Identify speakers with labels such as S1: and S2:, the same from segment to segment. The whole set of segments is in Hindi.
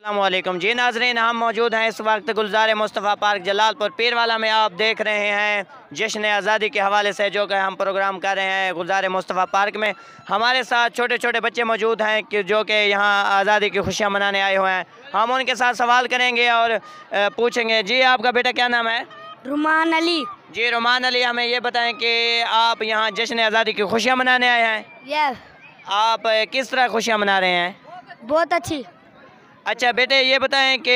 S1: अस्सलामुअलैकुम जी नाज़रीन, हम मौजूद हैं इस वक्त गुलजार मुस्तफ़ा पार्क जलालपुर पीरवाला में। आप देख रहे हैं जश्न आज़ादी के हवाले से जो कि हम प्रोग्राम कर रहे हैं गुलजार मुस्तफ़ा पार्क में। हमारे साथ छोटे छोटे बच्चे मौजूद हैं कि जो कि यहाँ आज़ादी की खुशियाँ मनाने आए हुए हैं। हम उनके साथ सवाल करेंगे और पूछेंगे। जी, आपका बेटा क्या नाम है?
S2: रुमान अली।
S1: जी रुमान अली, हमें ये बताएं कि आप यहाँ जश्न आज़ादी की खुशियाँ मनाने आए हैं।
S2: यस।
S1: आप किस तरह खुशियाँ मना रहे हैं?
S2: बहुत अच्छी।
S1: अच्छा बेटे, ये बताएं कि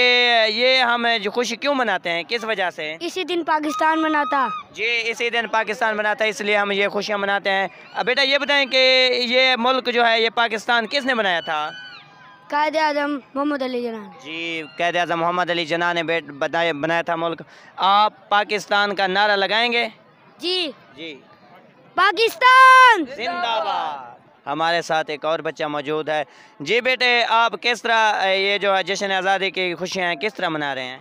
S1: ये हम जो खुशी क्यों मनाते हैं, किस वजह से?
S2: इसी दिन पाकिस्तान मनाता।
S1: जी, इसी दिन पाकिस्तान मनाता है, इसलिए हम ये खुशियाँ मनाते हैं। अब बेटा ये बताएं कि ये मुल्क जो है ये पाकिस्तान किसने बनाया था?
S2: कायद आज़म मोहम्मद अली जिन्ना।
S1: जी, कायद आज़म मोहम्मद अली जिन्ना ने बनाया था मुल्क। आप पाकिस्तान का नारा लगाएंगे?
S2: जी
S1: जी।
S2: पाकिस्तान
S1: जिंदाबाद। हमारे साथ एक और बच्चा मौजूद है। जी बेटे, आप किस तरह ये जो है जश्न आज़ादी की खुशियाँ हैं किस तरह मना रहे हैं?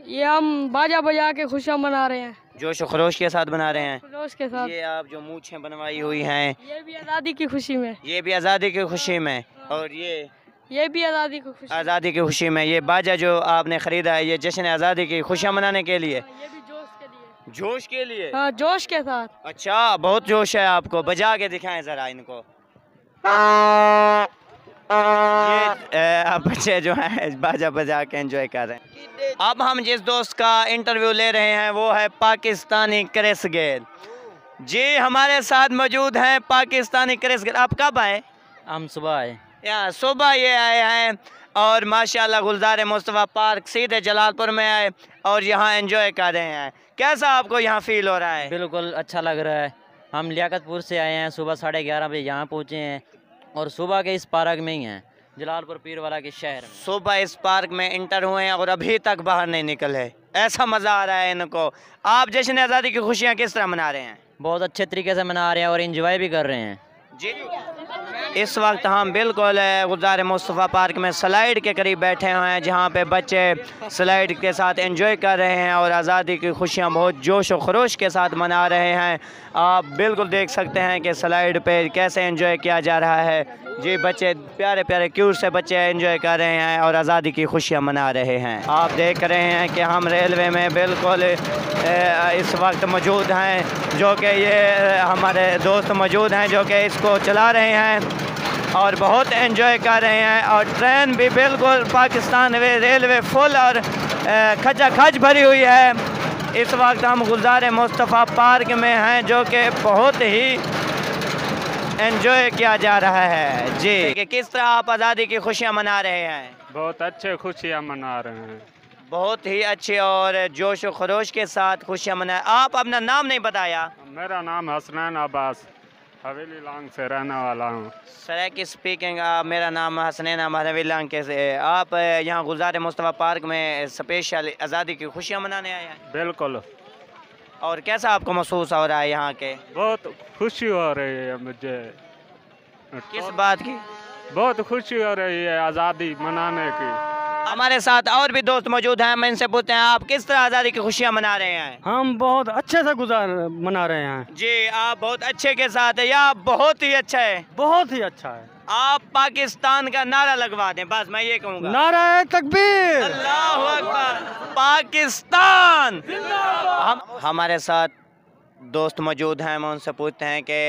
S2: ये हम बाजा बजा के खुशियाँ मना रहे हैं,
S1: जोश व खरोश के साथ बना रहे हैं।
S2: खरोश के साथ।
S1: ये आप जो मूछें बनवाई हुई हैं,
S2: ये भी आज़ादी की खुशी में।
S1: ये भी आज़ादी की खुशी में, और
S2: ये भी आज़ादी की खुशी।
S1: आज़ादी की खुशी में ये बाजा जो आपने ख़रीदा है ये जश्न आज़ादी की खुशियाँ मनाने के लिए?
S2: ये भी जोश के लिए।
S1: जोश के लिए?
S2: हाँ, जोश के साथ।
S1: अच्छा, बहुत जोश है आपको, बजा के दिखाएं ज़रा इनको। ये आप बच्चे जो हैं बाजा बजा के एंजॉय कर रहे हैं। अब हम जिस दोस्त का इंटरव्यू ले रहे हैं वो है पाकिस्तानी क्रिस गेल। जी, हमारे साथ मौजूद हैं पाकिस्तानी क्रिस गेल। आप कब आए?
S3: हम सुबह आए।
S1: यहाँ सुबह ये आए हैं और माशाल्लाह गुलजार मुस्तफ़ा पार्क सीधे जलालपुर में आए और यहाँ एंजॉय कर रहे हैं। कैसा आपको यहाँ फील हो रहा है?
S3: बिल्कुल अच्छा लग रहा है। हम लियाकतपुर से आए हैं, सुबह 11:30 बजे यहाँ पहुँचे हैं और सुबह के इस पार्क में ही हैं, जलालपुर पीरवाला के शहर में।
S1: सुबह इस पार्क में इंटर हुए हैं और अभी तक बाहर नहीं निकले। ऐसा मज़ा आ रहा है इनको। आप जश्न आज़ादी की खुशियाँ किस तरह मना रहे हैं?
S3: बहुत अच्छे तरीके से मना रहे हैं और एंजॉय भी कर रहे हैं।
S1: जी, इस वक्त हम बिल्कुल गुलजार मुस्तफ़ा पार्क में स्लाइड के करीब बैठे हुए हैं जहाँ पे बच्चे स्लाइड के साथ एंजॉय कर रहे हैं और आज़ादी की खुशियाँ बहुत जोश और खरोश के साथ मना रहे हैं। आप बिल्कुल देख सकते हैं कि स्लाइड पे कैसे एंजॉय किया जा रहा है। जी, बच्चे प्यारे प्यारे क्यूट से बच्चे एंजॉय कर रहे हैं और आज़ादी की खुशियाँ मना रहे हैं। आप देख रहे हैं कि हम रेलवे में बिल्कुल इस वक्त मौजूद हैं, जो कि ये हमारे दोस्त मौजूद हैं जो कि इसको चला रहे हैं और बहुत एंजॉय कर रहे हैं। और ट्रेन भी बिल्कुल पाकिस्तान रेलवे फुल और खचाखच भरी हुई है। इस वक्त हम गुलजार मुस्तफ़ा पार्क में हैं जो कि बहुत ही एंजॉय किया जा रहा है। जी, कि किस तरह आप आज़ादी की खुशियाँ मना रहे हैं?
S4: बहुत अच्छे खुशियाँ मना रहे हैं।
S1: बहुत ही अच्छे और जोश व खरोश के साथ खुशियाँ मनाएं। आप अपना नाम नहीं बताया?
S4: मेरा नाम हसनैन अब्बास, हवेली लांग से रहने वाला हूँ।
S1: सर स्पीकिंग, मेरा नाम हसनैन हवेली लांग के से। आप यहाँ गुलजार मुस्तफ़ा पार्क में स्पेशल आज़ादी की खुशियाँ मनाने आए हैं?
S4: बिल्कुल।
S1: और कैसा आपको महसूस हो रहा है यहाँ के?
S4: बहुत खुशी हो रही है मुझे।
S1: किस बात की?
S4: बहुत खुशी हो रही है आज़ादी मनाने की।
S1: हमारे साथ और भी दोस्त मौजूद हैं, मैं इनसे पूछते हैं आप किस तरह आज़ादी की खुशियाँ मना रहे हैं?
S5: हम बहुत अच्छे से मना रहे हैं।
S1: जी, आप बहुत अच्छे के साथ है या बहुत ही अच्छा है?
S5: बहुत ही अच्छा है।
S1: आप पाकिस्तान का नारा लगवा दें, बस मैं ये कहूँगा।
S5: नारा तकबीर,
S1: अल्लाहू अकबर, पाकिस्तान। हमारे साथ दोस्त मौजूद हैं, मैं उनसे पूछते हैं कि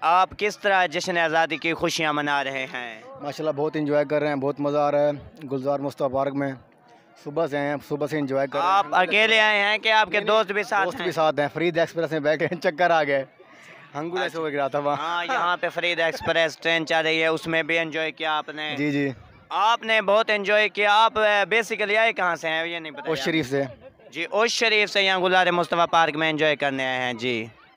S1: आप किस तरह जश्न आज़ादी की खुशियाँ मना रहे हैं?
S6: माशाल्लाह बहुत एंजॉय कर रहे हैं, बहुत मज़ा आ रहा है गुलजार मुस्तफ़ा पार्क में। सुबह से हैं, सुबह से एंजॉय कर रहे हैं।
S1: आप अकेले आए हैं कि आपके दोस्त भी साथ
S6: दोस्त
S1: हैं?
S6: भी साथ हैं। फरीद एक्सप्रेस में बैठे चक्कर आ गए, हंगूर ऐसे हो गया था वहाँ।
S1: हाँ, यहाँ पे फरीद एक्सप्रेस ट्रेन चल रही है, उसमें भी एंजॉय किया आपने?
S6: जी जी,
S1: आपने बहुत एंजॉय किया। आप बेसिकली आए कहाँ से हैं ये नहीं पता?
S6: उस शरीफ से।
S1: जी, उस शरीफ से यहाँ गुलजार मुस्तफ़ा पार्क में एंजॉय करने आए हैं। जी।